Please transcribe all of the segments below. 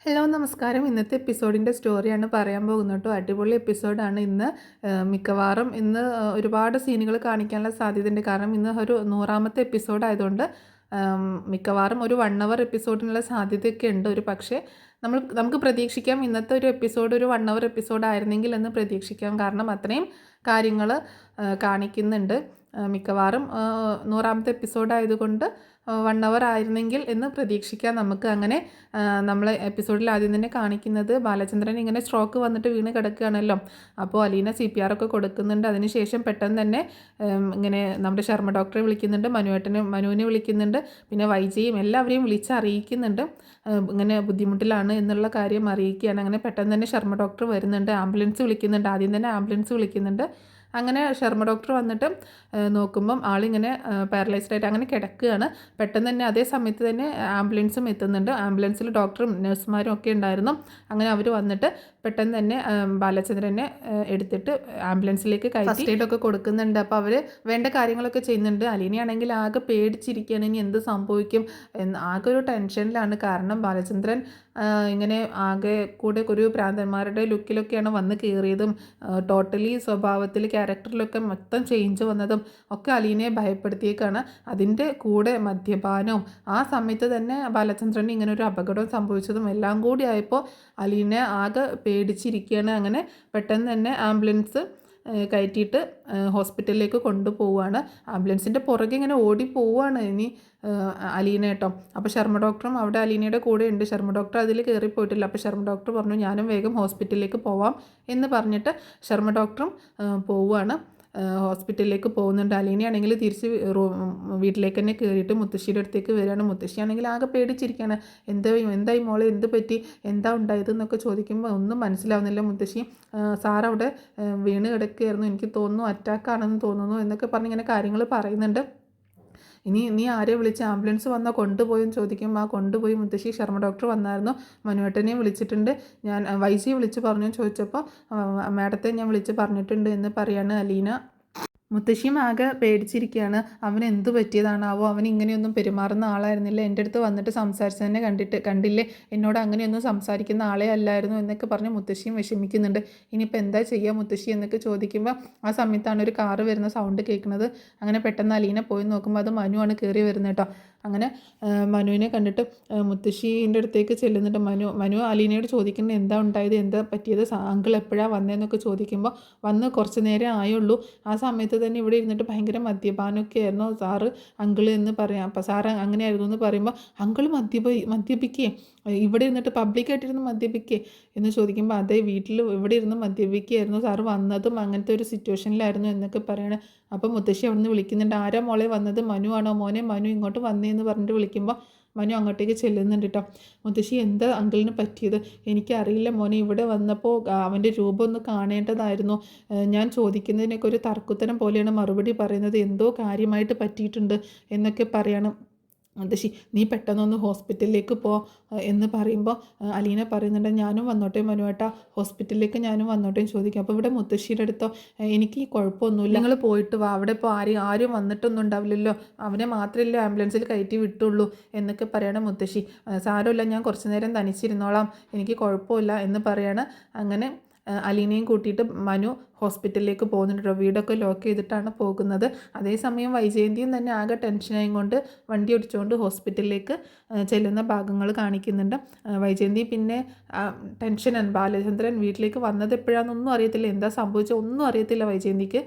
Hello നമസ്കാരം. ഇന്നത്തെ എപ്പിസോഡിൻ്റെ സ്റ്റോറിയാണ് പറയാൻ പോകുന്നത് കേട്ടോ. അടിപൊളി എപ്പിസോഡാണ് ഇന്ന്. മിക്കവാറും ഇന്ന് ഒരുപാട് സീനുകൾ കാണിക്കാനുള്ള സാധ്യതയുണ്ട്. കാരണം ഇന്ന് ഒരു 100ാമത്തെ എപ്പിസോഡായതുകൊണ്ട് മിക്കവാറും ഒരു 1 അവർ എപ്പിസോഡിനുള്ള സാധ്യതയൊക്കെ ഉണ്ട്. ഒരു പക്ഷേ നമുക്ക് പ്രതീക്ഷിക്കാം ഇന്നത്തെ ഒരു എപ്പിസോഡ് ഒരു 1 അവർ എപ്പിസോഡായിരുന്നെങ്കിൽ എന്ന് പ്രതീക്ഷിക്കാം. കാരണം അത്രയും കാര്യങ്ങൾ കാണിക്കുന്നുണ്ട്. മിക്കവാറും 100ാമത്തെ എപ്പിസോഡായതുകൊണ്ട് 1 അവർ ആയിരുന്നെങ്കിൽ എന്ന് പ്രതീക്ഷിക്കാം നമുക്ക്. അങ്ങനെ നമ്മൾ എപ്പിസോഡിൽ ആദ്യം തന്നെ കാണിക്കുന്നത് ബാലചന്ദ്രൻ ഇങ്ങനെ സ്ട്രോക്ക് വന്നിട്ട് വീണ് കിടക്കുകയാണല്ലോ. അപ്പോൾ അലീന CPR ഒക്കെ കൊടുക്കുന്നുണ്ട്. അതിനുശേഷം പെട്ടെന്ന് തന്നെ ഇങ്ങനെ നമ്മുടെ ശർമ്മ ഡോക്ടറെ വിളിക്കുന്നുണ്ട്, മനുവിനെ വിളിക്കുന്നുണ്ട്, പിന്നെ വൈജയും എല്ലാവരെയും വിളിച്ചറിയിക്കുന്നുണ്ട്. ഇങ്ങനെ ബുദ്ധിമുട്ടിലാണ് എന്നുള്ള കാര്യം അറിയിക്കുകയാണ്. അങ്ങനെ പെട്ടെന്ന് തന്നെ ശർമ്മ ഡോക്ടർ വരുന്നുണ്ട്, ആംബുലൻസ് വിളിക്കുന്നുണ്ട്. ആദ്യം തന്നെ ആംബുലൻസ് വിളിക്കുന്നുണ്ട്. അങ്ങനെ ശർമ്മ ഡോക്ടർ വന്നിട്ട് നോക്കുമ്പം ആളിങ്ങനെ പാരലൈസ്ഡ് ആയിട്ട് അങ്ങനെ കിടക്കുകയാണ്. പെട്ടെന്ന് തന്നെ അതേ സമയത്ത് തന്നെ ആംബുലൻസും എത്തുന്നുണ്ട്. ആംബുലൻസിൽ ഡോക്ടറും നഴ്സുമാരും ഒക്കെ ഉണ്ടായിരുന്നു. അങ്ങനെ അവർ വന്നിട്ട് പെട്ടെന്ന് തന്നെ ബാലചന്ദ്രനെ എടുത്തിട്ട് ആംബുലൻസിലേക്ക് ഫസ്റ്റ് എയ്ഡ് ഒക്കെ കൊടുക്കുന്നുണ്ട്. അപ്പോൾ അവർ വേണ്ട കാര്യങ്ങളൊക്കെ ചെയ്യുന്നുണ്ട്. അലീനയാണെങ്കിൽ ആകെ പേടിച്ചിരിക്കുകയാണ്, ഇനി എന്ത് സംഭവിക്കും ആകെ ഒരു ടെൻഷനിലാണ്. കാരണം ബാലചന്ദ്രൻ ഇങ്ങനെ ആകെ കൂടെ ഒരു ഭ്രാന്തന്മാരുടെ ലുക്കിലൊക്കെയാണ് വന്ന് കയറിയതും ടോട്ടലി സ്വഭാവത്തിൽ ക്യാരക്ടറിലൊക്കെ മൊത്തം ചേഞ്ച് വന്നതും ഒക്കെ അലീനയെ ഭയപ്പെടുത്തിയേക്കാണ്. അതിൻ്റെ കൂടെ മദ്യപാനവും ആ സമയത്ത് തന്നെ ബാലചന്ദ്രന് ഇങ്ങനെ ഒരു അപകടം സംഭവിച്ചതും എല്ലാം കൂടി ആയപ്പോൾ അലീന ആകെ പേടിച്ചിരിക്കുകയാണ്. അങ്ങനെ പെട്ടെന്ന് തന്നെ ആംബുലൻസ് കയറ്റിയിട്ട് ഹോസ്പിറ്റലിലേക്ക് കൊണ്ടുപോവുകയാണ്. ആംബുലൻസിൻ്റെ പുറകെ ഇങ്ങനെ ഓടി പോവുകയാണ് ഇനി അലീന കേട്ടോ. അപ്പോൾ ശർമ്മ ഡോക്ടറും അവിടെ അലീനയുടെ കൂടെ ഉണ്ട്. ശർമ്മ ഡോക്ടർ അതിൽ കയറിപ്പോയിട്ടില്ല. അപ്പോൾ ശർമ്മ ഡോക്ടർ പറഞ്ഞു ഞാനും വേഗം ഹോസ്പിറ്റലിലേക്ക് പോവാം എന്ന് പറഞ്ഞിട്ട് ശർമ്മ ഡോക്ടറും പോവുകയാണ്, ഹോസ്പിറ്റലിലേക്ക് പോകുന്നുണ്ട്. അലീനയാണെങ്കിൽ തിരിച്ച് വീട്ടിലേക്ക് തന്നെ കയറിയിട്ട് മുത്തശ്ശിയുടെ അടുത്തേക്ക് വരികയാണ്. മുത്തശ്ശിയാണെങ്കിൽ ആകെ പേടിച്ചിരിക്കുകയാണ്. എന്തായി മോളെ, എന്ത് പറ്റി, എന്താ ഉണ്ടായതെന്നൊക്കെ ചോദിക്കുമ്പോൾ ഒന്നും മനസ്സിലാവുന്നില്ല. മുത്തശ്ശി സാറവിടെ വീണ് കിടക്കുകയായിരുന്നു, എനിക്ക് തോന്നുന്നു അറ്റാക്കാണെന്ന് തോന്നുന്നു എന്നൊക്കെ പറഞ്ഞ് ഇങ്ങനെ കാര്യങ്ങൾ പറയുന്നുണ്ട്. നീ ആരെ വിളിച്ച് ആംബുലൻസ് വന്നാൽ കൊണ്ടുപോയെന്ന് ചോദിക്കുമ്പോൾ ആ കൊണ്ടുപോയി മുത്തശ്ശി ശർമ്മ ഡോക്ടർ വന്നായിരുന്നു, മനുവേട്ടനെയും വിളിച്ചിട്ടുണ്ട്, ഞാൻ വൈജിയെ വിളിച്ച് പറഞ്ഞു ചോദിച്ചപ്പോൾ മാഡത്തെ ഞാൻ വിളിച്ച് പറഞ്ഞിട്ടുണ്ട് എന്ന് പറയാണ് അലീന. മുത്തശ്ശിയും ആകെ പേടിച്ചിരിക്കുകയാണ്. അവന് എന്ത് പറ്റിയതാണാവോ, അവൻ ഇങ്ങനെയൊന്നും പെരുമാറുന്ന ആളായിരുന്നില്ല, എൻ്റെ അടുത്ത് വന്നിട്ട് സംസാരിച്ചതന്നെ കണ്ടില്ലേ, എന്നോട് അങ്ങനെയൊന്നും സംസാരിക്കുന്ന ആളെ അല്ലായിരുന്നു എന്നൊക്കെ പറഞ്ഞ് മുത്തശ്ശിയും വിഷമിക്കുന്നുണ്ട്. ഇനിയിപ്പോൾ എന്താ ചെയ്യുക മുത്തശ്ശി എന്നൊക്കെ ചോദിക്കുമ്പോൾ ആ സമയത്താണ് ഒരു കാറ് വരുന്ന സൗണ്ട് കേൾക്കുന്നത്. അങ്ങനെ പെട്ടെന്ന് അലീന പോയി നോക്കുമ്പോൾ അത് മനുവാണ് കയറി വരുന്നത് കേട്ടോ. അങ്ങനെ മനുവിനെ കണ്ടിട്ട് മുത്തശ്ശീൻ്റെ അടുത്തേക്ക് ചെല്ലുന്നുണ്ട്. മനു അലീനയോട് ചോദിക്കുന്നത് എന്താ ഉണ്ടായത്, എന്താ പറ്റിയത്, അങ്കിൾ എപ്പോഴാണ് വന്നതെന്നൊക്കെ ചോദിക്കുമ്പോൾ വന്ന് കുറച്ച് നേരം ആയുള്ളൂ, ആ സമയത്ത് തന്നെ ഇവിടെ ഇരുന്നിട്ട് ഭയങ്കര മദ്യപാനമൊക്കെ ആയിരുന്നു സാറ് അങ്കിൾ എന്ന് പറയാം. അപ്പോൾ സാറ് അങ്ങനെയായിരുന്നു എന്ന് പറയുമ്പോൾ അങ്കിൾ മദ്യപിക്കുകയെ ഇവിടെ ഇരുന്നിട്ട് പബ്ലിക്കായിട്ടിരുന്ന് മദ്യപിക്കുകയെ എന്ന് ചോദിക്കുമ്പോൾ അതേ വീട്ടിൽ ഇവിടെ ഇരുന്ന് മദ്യപിക്കുകയായിരുന്നു, സാറ് വന്നതും അങ്ങനത്തെ ഒരു സിറ്റുവേഷനിലായിരുന്നു എന്നൊക്കെ പറയണേ. അപ്പോൾ മുത്തശ്ശി അവിടെ നിന്ന് വിളിക്കുന്നുണ്ട്, ആരാ മോളെ വന്നത്, മനു ആണോ, മോനെ മനു ഇങ്ങോട്ട് വന്നേന്ന് പറഞ്ഞിട്ട് വിളിക്കുമ്പോൾ മനു അങ്ങോട്ടേക്ക് ചെല്ലുന്നുണ്ട് കേട്ടോ. മുത്തശ്ശി എന്താ അങ്കിളിന് പറ്റിയത്, എനിക്കറിയില്ല മോനെ, ഇവിടെ വന്നപ്പോൾ അവൻ്റെ രൂപം ഒന്ന് കാണേണ്ടതായിരുന്നു, ഞാൻ ചോദിക്കുന്നതിനൊക്കെ ഒരു തർക്കുത്തരം പോലെയാണ് മറുപടി പറയുന്നത്, എന്തോ കാര്യമായിട്ട് പറ്റിയിട്ടുണ്ട് എന്നൊക്കെ പറയണം. മുത്തശ്ശി നീ പെട്ടെന്നൊന്ന് ഹോസ്പിറ്റലിലേക്ക് പോ എന്ന് പറയുമ്പോൾ അലീന പറയുന്നുണ്ട് ഞാനും വന്നോട്ടെ മനുവേട്ടാ, ഹോസ്പിറ്റലിലേക്ക് ഞാനും വന്നോട്ടെ ചോദിക്കും. അപ്പോൾ ഇവിടെ മുത്തശ്ശിയുടെ അടുത്തോ എനിക്ക് ഈ കുഴപ്പമൊന്നുമില്ല, നിങ്ങൾ പോയിട്ട് വാ, അവിടെ ഇപ്പോൾ ആരും വന്നിട്ടൊന്നും ഉണ്ടാവില്ലല്ലോ, അവനെ മാത്രമല്ലേ ആംബുലൻസിൽ കയറ്റി വിട്ടുള്ളൂ എന്നൊക്കെ പറയണം മുത്തശ്ശി. സാരമില്ല, ഞാൻ കുറച്ച് നേരം തനിച്ചിരുന്നോളാം, എനിക്ക് കുഴപ്പമില്ല എന്ന് പറയാണ്. അങ്ങനെ അലീനയും കൂട്ടിയിട്ട് മനു ഹോസ്പിറ്റലിലേക്ക് പോകുന്നുണ്ട്. വീടൊക്കെ ലോക്ക് ചെയ്തിട്ടാണ് പോകുന്നത്. അതേസമയം വൈജയന്തിയും തന്നെ ആകെ ടെൻഷനായും കൊണ്ട് വണ്ടി ഓടിച്ചുകൊണ്ട് ഹോസ്പിറ്റലിലേക്ക് ചെല്ലുന്ന ഭാഗങ്ങൾ കാണിക്കുന്നുണ്ട്. വൈജയന്തി പിന്നെ ടെൻഷനാണ്. ബാലചന്ദ്രൻ വീട്ടിലേക്ക് വന്നത് എപ്പോഴാണെന്നൊന്നും അറിയത്തില്ല, എന്താ സംഭവിച്ചത് ഒന്നും അറിയത്തില്ല വൈജയന്തിക്ക്.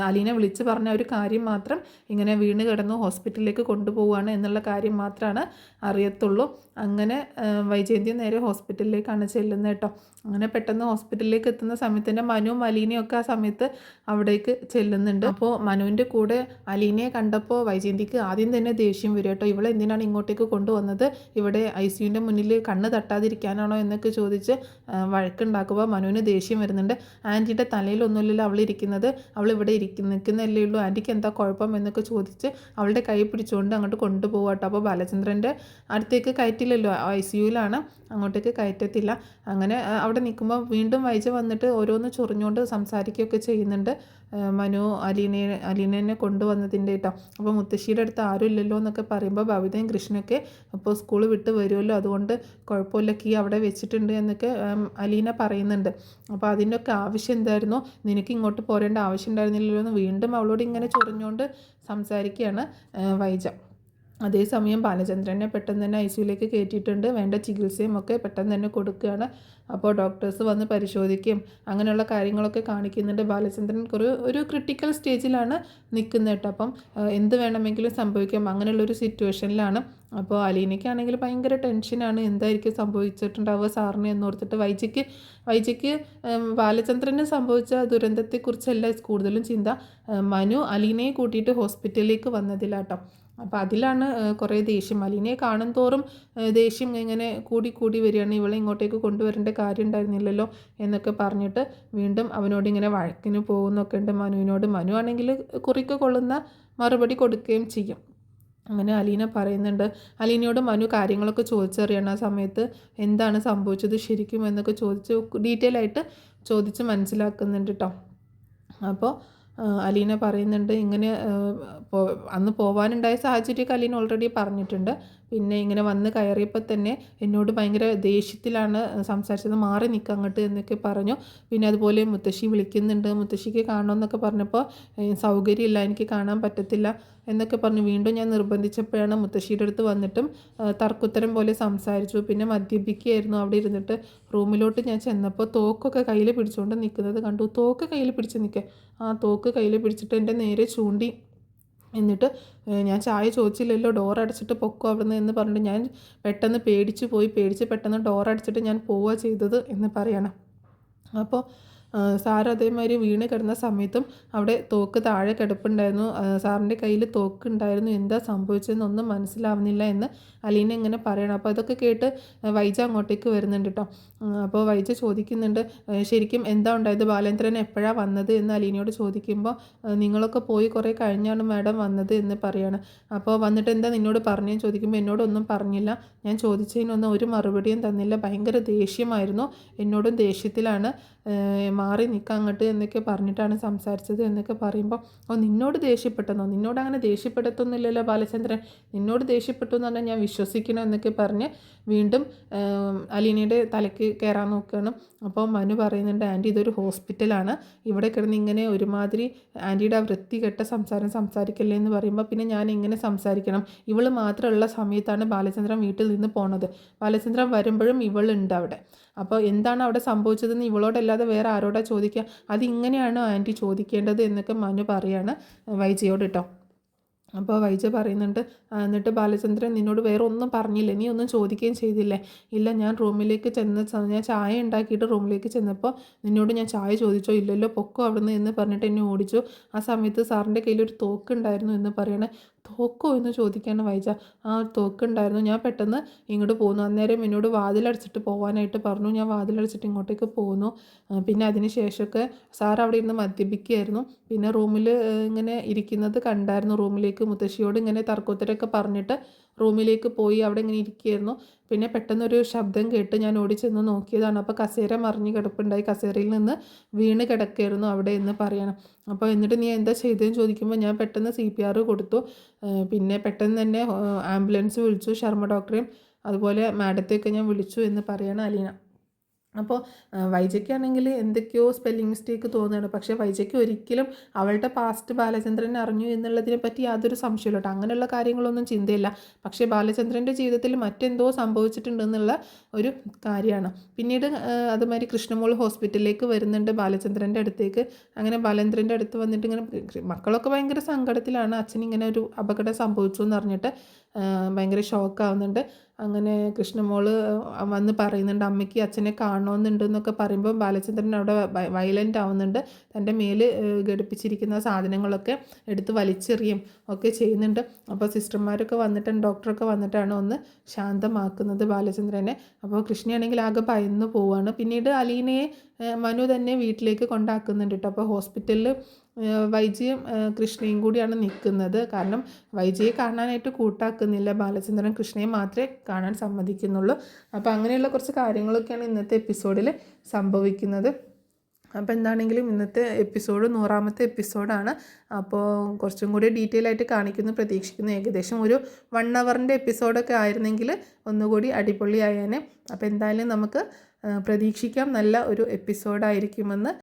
അലീന വിളിച്ച് പറഞ്ഞ ഒരു കാര്യം മാത്രം, ഇങ്ങനെ വീണ് കിടന്നു ഹോസ്പിറ്റലിലേക്ക് കൊണ്ടുപോവുകയാണ് എന്നുള്ള കാര്യം മാത്രമാണ് അറിയത്തുള്ളൂ. അങ്ങനെ വൈജയന്തി നേരെ ഹോസ്പിറ്റലിലേക്കാണ് ചെല്ലുന്നത് കേട്ടോ. അങ്ങനെ പെട്ടെന്ന് ഹോസ്പിറ്റലിലേക്ക് എത്തുന്ന സമയത്ത് തന്നെ മനുവും അലീനയും ഒക്കെ ആ സമയത്ത് അവിടേക്ക് ചെല്ലുന്നുണ്ട്. അപ്പോൾ മനുവിൻ്റെ കൂടെ അലീനയെ കണ്ടപ്പോൾ വൈജയന്തിക്ക് ആദ്യം തന്നെ ദേഷ്യം വരും കേട്ടോ. ഇവളെ എന്തിനാണ് ഇങ്ങോട്ടേക്ക് കൊണ്ടുവന്നത്, ഇവിടെ ICUവിൻ്റെ മുന്നിൽ കണ്ണ് തട്ടാതിരിക്കാനാണോ എന്നൊക്കെ ചോദിച്ച് വഴക്കുണ്ടാക്കുമ്പോൾ മനുവിന് ദേഷ്യം വരുന്നുണ്ട്. ആൻറ്റിയുടെ തലയിലൊന്നുമില്ലല്ലോ അവളിരിക്കുന്നത്, അവൾ ഇവിടെ നിൽക്കുന്നല്ലേ ഉള്ളൂ, ആൻറ്റിക്ക് എന്താ കുഴപ്പം എന്നൊക്കെ ചോദിച്ച് അവളുടെ കൈ പിടിച്ചുകൊണ്ട് അങ്ങോട്ട് കൊണ്ടുപോകാം കേട്ടോ. അപ്പോൾ ബാലചന്ദ്രൻ്റെ അടുത്തേക്ക് കയറ്റില്ലല്ലോ, ICUവിലാണ്, അങ്ങോട്ടേക്ക് കയറ്റത്തില്ല. അങ്ങനെ അവിടെ നിൽക്കുമ്പോൾ വീണ്ടും വൈജ വന്നിട്ട് ഓരോന്ന് ചൊറിഞ്ഞുകൊണ്ട് സംസാരിക്കും. സംസാരിക്കുകയൊക്കെ ചെയ്യുന്നുണ്ട്. മനു അലീനേനെ കൊണ്ടുവന്നതിൻ്റെ കേട്ടോ. അപ്പോൾ മുത്തശ്ശിയുടെ അടുത്ത് ആരും ഇല്ലല്ലോ എന്നൊക്കെ പറയുമ്പോൾ ബബിതയും കൃഷ്ണയൊക്കെ അപ്പോൾ സ്കൂൾ വിട്ട് വരുമല്ലോ, അതുകൊണ്ട് കുഴപ്പമില്ല, കീ അവിടെ വെച്ചിട്ടുണ്ട് എന്നൊക്കെ അലീന പറയുന്നുണ്ട്. അപ്പോൾ അതിൻ്റെയൊക്കെ ആവശ്യം എന്തായിരുന്നു, നിനക്ക് ഇങ്ങോട്ട് പോരേണ്ട ആവശ്യം ഉണ്ടായിരുന്നില്ലല്ലോ എന്ന് വീണ്ടും അവളോട് ഇങ്ങനെ ചൊറിഞ്ഞുകൊണ്ട് സംസാരിക്കുകയാണ് വൈജ. അതേസമയം ബാലചന്ദ്രനെ പെട്ടെന്ന് തന്നെ ICUലേക്ക് കയറ്റിയിട്ടുണ്ട്. വേണ്ട ചികിത്സയും ഒക്കെ പെട്ടെന്ന് തന്നെ കൊടുക്കുകയാണ്. അപ്പോൾ ഡോക്ടേഴ്സ് വന്ന് പരിശോധിക്കുകയും അങ്ങനെയുള്ള കാര്യങ്ങളൊക്കെ കാണിക്കുന്നുണ്ട്. ബാലചന്ദ്രൻ ഒരു ക്രിട്ടിക്കൽ സ്റ്റേജിലാണ് നിൽക്കുന്നത് കേട്ടോ. അപ്പം എന്ത് വേണമെങ്കിലും സംഭവിക്കാം, അങ്ങനെയുള്ളൊരു സിറ്റുവേഷനിലാണ്. അപ്പോൾ അലീനയ്ക്കാണെങ്കിൽ ഭയങ്കര ടെൻഷനാണ്, എന്തായിരിക്കും സംഭവിച്ചിട്ടുണ്ടാവുക സാറിന് എന്നോർത്തിട്ട്. വൈജയ്ക്ക് ബാലചന്ദ്രന് സംഭവിച്ച ദുരന്തത്തെക്കുറിച്ചല്ല കൂടുതലും ചിന്ത, മനു അലീനയെ കൂട്ടിയിട്ട് ഹോസ്പിറ്റലിലേക്ക് വന്നതിലാട്ടോ. അപ്പോൾ അതിലാണ് കുറേ ദേഷ്യം. അലീനയെ കാണും തോറും ദേഷ്യം ഇങ്ങനെ കൂടി വരികയാണ്. ഇവളെ ഇങ്ങോട്ടേക്ക് കൊണ്ടുവരേണ്ട കാര്യം ഉണ്ടായിരുന്നില്ലല്ലോ എന്നൊക്കെ പറഞ്ഞിട്ട് വീണ്ടും അവനോട് ഇങ്ങനെ വഴക്കിന് പോകുന്നൊക്കെ ഉണ്ട് മനുവിനോട്. മനു ആണെങ്കിൽ കുറിക്ക് കൊള്ളുന്ന മറുപടി കൊടുക്കുകയും ചെയ്യും. അങ്ങനെ അലീന പറയുന്നുണ്ട്. അലീനയോട് മനു കാര്യങ്ങളൊക്കെ ചോദിച്ചറിയണം ആ സമയത്ത്, എന്താണ് സംഭവിച്ചത് ശരിക്കും എന്നൊക്കെ ഡീറ്റെയിൽ ആയിട്ട് ചോദിച്ച് മനസ്സിലാക്കുന്നുണ്ട് കേട്ടോ. അപ്പോൾ അലീന പറയുന്നുണ്ട് ഇങ്ങനെ അന്ന് പോകാനുണ്ടായ സാഹചര്യമൊക്കെ അലീന ഓൾറെഡി പറഞ്ഞിട്ടുണ്ട്. പിന്നെ ഇങ്ങനെ വന്ന് കയറിയപ്പോൾ തന്നെ എന്നോട് ഭയങ്കര ദേഷ്യത്തിലാണ് സംസാരിച്ചത്, മാറി നിൽക്കുക അങ്ങോട്ട് എന്നൊക്കെ പറഞ്ഞു. പിന്നെ അതുപോലെ മുത്തശ്ശി വിളിക്കുന്നുണ്ട്, മുത്തശ്ശിക്ക് കാണണമെന്നൊക്കെ പറഞ്ഞപ്പോൾ സൗകര്യമില്ല, എനിക്ക് കാണാൻ പറ്റത്തില്ല എന്നൊക്കെ പറഞ്ഞു. വീണ്ടും ഞാൻ നിർബന്ധിച്ചപ്പോഴാണ് മുത്തശ്ശിയുടെ അടുത്ത് വന്നിട്ടും തർക്കുത്തരം പോലെ സംസാരിച്ചു. പിന്നെ മദ്യപിക്കുകയായിരുന്നു അവിടെ ഇരുന്നിട്ട്. റൂമിലോട്ട് ഞാൻ ചെന്നപ്പോൾ തോക്കൊക്കെ കയ്യിൽ പിടിച്ചുകൊണ്ട് നിൽക്കുന്നത് കണ്ടു. തോക്ക് കയ്യിൽ പിടിച്ച് നിൽക്കുക, ആ തോക്ക് കയ്യിൽ പിടിച്ചിട്ട് എൻ്റെ നേരെ ചൂണ്ടി. എന്നിട്ട് ഞാൻ ചായ ചോദിച്ചില്ലല്ലോ, ഡോർ അടച്ചിട്ട് പൊക്കോ അവിടുന്ന് എന്ന് പറഞ്ഞിട്ട് ഞാൻ പെട്ടെന്ന് പേടിച്ച് പെട്ടെന്ന് ഡോർ അടച്ചിട്ട് ഞാൻ പോവുക ചെയ്തത് എന്ന് പറയണം. അപ്പോൾ സാറ് അതേമാതിരി വീണ് കിടന്ന സമയത്തും അവിടെ തോക്ക് താഴെ കിടപ്പുണ്ടായിരുന്നു, സാറിൻ്റെ കയ്യിൽ തോക്ക് ഉണ്ടായിരുന്നു, എന്താ സംഭവിച്ചതെന്നൊന്നും മനസ്സിലാവുന്നില്ല എന്ന് അലീന ഇങ്ങനെ പറയണം. അപ്പോൾ അതൊക്കെ കേട്ട് വൈജ അങ്ങോട്ടേക്ക് വരുന്നുണ്ട് കേട്ടോ. അപ്പോൾ വൈജ ചോദിക്കുന്നുണ്ട് ശരിക്കും എന്താ ഉണ്ടായത്, ബാലേന്ദ്രൻ എപ്പോഴാണ് വന്നത് എന്ന് അലീനയോട് ചോദിക്കുമ്പോൾ നിങ്ങളൊക്കെ പോയി കുറേ കഴിഞ്ഞാണ് മാഡം വന്നത് എന്ന് പറയാണ്. അപ്പോൾ വന്നിട്ട് എന്താ നിന്നോട് പറഞ്ഞതെന്ന് ചോദിക്കുമ്പോൾ എന്നോടൊന്നും പറഞ്ഞില്ല, ഞാൻ ചോദിച്ചതിനൊന്നും ഒരു മറുപടിയും തന്നില്ല, ഭയങ്കര ദേഷ്യമായിരുന്നു, എന്നോടും ദേഷ്യത്തിലാണ്, മാറി നിൽക്കുക അങ്ങോട്ട് എന്നൊക്കെ പറഞ്ഞിട്ടാണ് സംസാരിച്ചത് എന്നൊക്കെ പറയുമ്പോൾ നിന്നോട് ദേഷ്യപ്പെട്ടെന്നോ, നിന്നോട് അങ്ങനെ ദേഷ്യപ്പെടുത്തൊന്നുമില്ലല്ലോ ബാലചന്ദ്രൻ, നിന്നോട് ദേഷ്യപ്പെട്ടു എന്ന് പറഞ്ഞാൽ ഞാൻ വിശ്വസിക്കണം എന്നൊക്കെ പറഞ്ഞ് വീണ്ടും അലീനയുടെ തലയ്ക്ക് കയറാൻ നോക്കുകയാണ്. അപ്പോൾ മനു പറയുന്നുണ്ട് ആൻറ്റി ഇതൊരു ഹോസ്പിറ്റലാണ്, ഇവിടെ കിടന്ന് ഇങ്ങനെ ഒരുമാതിരി ആൻറ്റിയുടെ ആ വൃത്തികെട്ട സംസാരം സംസാരിക്കല്ലേ എന്ന് പറയുമ്പോൾ പിന്നെ ഞാൻ എങ്ങനെ സംസാരിക്കണം, ഇവൾ മാത്രമുള്ള സമയത്താണ് ബാലചന്ദ്രൻ വീട്ടിൽ നിന്ന് പോണത്, ബാലചന്ദ്രൻ വരുമ്പോഴും ഇവളുണ്ട് അവിടെ, അപ്പോൾ എന്താണ് അവിടെ സംഭവിച്ചതെന്ന് ഇവളോടല്ലാതെ വേറെ ആരോടാ ചോദിക്കുക, അതിങ്ങനെയാണോ ആൻറ്റി ചോദിക്കേണ്ടത് എന്നൊക്കെ മനു പറയാണ് വൈജയോട് കേട്ടോ. അപ്പോൾ വൈജ പറയുന്നുണ്ട് എന്നിട്ട് ബാലചന്ദ്രൻ നിന്നോട് വേറെ ഒന്നും പറഞ്ഞില്ലേ, നീ ഒന്നും ചോദിക്കുകയും ചെയ്തില്ലേ? ഇല്ല, ഞാൻ റൂമിലേക്ക് ഞാൻ ചായ ഉണ്ടാക്കിയിട്ട് റൂമിലേക്ക് ചെന്നപ്പോൾ നിന്നോട് ഞാൻ ചായ ചോദിച്ചോ, ഇല്ലല്ലോ, പൊക്കോ അവിടുന്ന് എന്ന് പറഞ്ഞിട്ട് എന്നെ ഓടിച്ചു. ആ സമയത്ത് സാറിൻ്റെ കയ്യിൽ ഒരു തോക്കുണ്ടായിരുന്നു എന്ന് പറയണേ. തോക്കോ എന്ന് ചോദിക്കാണ് വൈജ. ആ തോക്കുണ്ടായിരുന്നു, ഞാൻ പെട്ടെന്ന് ഇങ്ങോട്ട് പോന്നു, അന്നേരം എന്നോട് വാതിലടച്ചിട്ട് പോകാനായിട്ട് പറഞ്ഞു, ഞാൻ വാതിലടച്ചിട്ട് ഇങ്ങോട്ടേക്ക് പോന്നു. പിന്നെ അതിന് ശേഷമൊക്കെ സാർ അവിടെ ഇരുന്ന് മദ്യപിക്കുകയായിരുന്നു. പിന്നെ റൂമിൽ ഇങ്ങനെ ഇരിക്കുന്നത് കണ്ടായിരുന്നു, റൂമിലേക്ക് മുത്തശ്ശിയോട് ഇങ്ങനെ തർക്കോത്തരമൊക്കെ പറഞ്ഞിട്ട് റൂമിലേക്ക് പോയി അവിടെ ഇങ്ങനെ ഇരിക്കുകയായിരുന്നു. പിന്നെ പെട്ടെന്നൊരു ശബ്ദം കേട്ട് ഞാൻ ഓടിച്ചെന്ന് നോക്കിയതാണ്, അപ്പോൾ കസേര മറിഞ്ഞ് കിടപ്പുണ്ടായി, കസേരയിൽ നിന്ന് വീണ് കിടക്കുകയായിരുന്നു അവിടെ എന്ന് പറയണം. അപ്പോൾ എന്നിട്ട് നീ എന്താ ചെയ്തതെന്ന് ചോദിക്കുമ്പോൾ ഞാൻ പെട്ടെന്ന് CPR കൊടുത്തു, പിന്നെ പെട്ടെന്ന് തന്നെ ആംബുലൻസ് വിളിച്ചു, ശർമ്മ ഡോക്ടറെയും അതുപോലെ മാഡത്തെയൊക്കെ ഞാൻ വിളിച്ചു എന്ന് പറയണം അലീന. അപ്പോൾ വൈജയ്ക്കാണെങ്കിൽ എന്തൊക്കെയോ സ്പെല്ലിംഗ് മിസ്റ്റേക്ക് തോന്നുകയാണ്, പക്ഷേ വൈജയ്ക്ക് ഒരിക്കലും അവളുടെ പാസ്റ്റ് ബാലചന്ദ്രൻ അറിഞ്ഞു എന്നുള്ളതിനെ പറ്റി യാതൊരു സംശയമില്ല കേട്ടോ, അങ്ങനെയുള്ള കാര്യങ്ങളൊന്നും ചിന്തയില്ല. പക്ഷേ ബാലചന്ദ്രൻ്റെ ജീവിതത്തിൽ മറ്റെന്തോ സംഭവിച്ചിട്ടുണ്ടെന്നുള്ള ഒരു കാര്യമാണ്. പിന്നീട് അതുമാതിരി കൃഷ്ണമോൾ ഹോസ്പിറ്റലിലേക്ക് വരുന്നുണ്ട് ബാലചന്ദ്രൻ്റെ അടുത്തേക്ക്. അങ്ങനെ ബാലേന്ദ്രൻ്റെ അടുത്ത് വന്നിട്ട് ഇങ്ങനെ മക്കളൊക്കെ ഭയങ്കര സങ്കടത്തിലാണ്, അച്ഛനിങ്ങനെ ഒരു അപകടം സംഭവിച്ചു എന്ന് അറിഞ്ഞിട്ട് ഭയങ്കര ഷോക്കാവുന്നുണ്ട്. അങ്ങനെ കൃഷ്ണമോൾ വന്ന് പറയുന്നുണ്ട് അമ്മയ്ക്ക് അച്ഛനെ കാണണമെന്നുണ്ട് എന്നൊക്കെ പറയുമ്പോൾ ബാലചന്ദ്രൻ അവിടെ വയലൻ്റ് ആവുന്നുണ്ട്, തൻ്റെ മേൽ ഘടിപ്പിച്ചിരിക്കുന്ന സാധനങ്ങളൊക്കെ എടുത്ത് വലിച്ചെറിയും ഒക്കെ ചെയ്യുന്നുണ്ട്. അപ്പോൾ സിസ്റ്റർമാരൊക്കെ വന്നിട്ടാണ്, ഡോക്ടറൊക്കെ വന്നിട്ടാണ് ഒന്ന് ശാന്തമാക്കുന്നത് ബാലചന്ദ്രനെ. അപ്പോൾ കൃഷ്ണയാണെങ്കിൽ ആകെ ഭയന്ന് പോവുകയാണ്. പിന്നീട് അലീനയെ മനു തന്നെ വീട്ടിലേക്ക് കൊണ്ടാക്കുന്നുണ്ട് കേട്ടോ. അപ്പോൾ ഹോസ്പിറ്റലിൽ വൈജയും കൃഷ്ണയും കൂടിയാണ് നിൽക്കുന്നത്, കാരണം വൈജയെ കാണാനായിട്ട് കൂട്ടാക്കുന്നില്ല ബാലചന്ദ്രൻ, കൃഷ്ണയെ മാത്രമേ കാണാൻ സമ്മതിക്കുന്നുള്ളൂ. അപ്പോൾ അങ്ങനെയുള്ള കുറച്ച് കാര്യങ്ങളൊക്കെയാണ് ഇന്നത്തെ എപ്പിസോഡിൽ സംഭവിക്കുന്നത്. അപ്പോൾ എന്താണെങ്കിലും ഇന്നത്തെ എപ്പിസോഡ് 100ാമത്തെ എപ്പിസോഡാണ്. അപ്പോൾ കുറച്ചും കൂടി ഡീറ്റെയിൽ ആയിട്ട് കാണിക്കുന്നു പ്രതീക്ഷിക്കുന്നു. ഏകദേശം ഒരു 1 ഹവറിൻ്റെ എപ്പിസോഡൊക്കെ ആയിരുന്നെങ്കിൽ ഒന്നുകൂടി അടിപൊളിയായേനെ. അപ്പോൾ എന്തായാലും നമുക്ക് പ്രതീക്ഷിക്കാം നല്ല ഒരു എപ്പിസോഡായിരിക്കുമെന്ന്.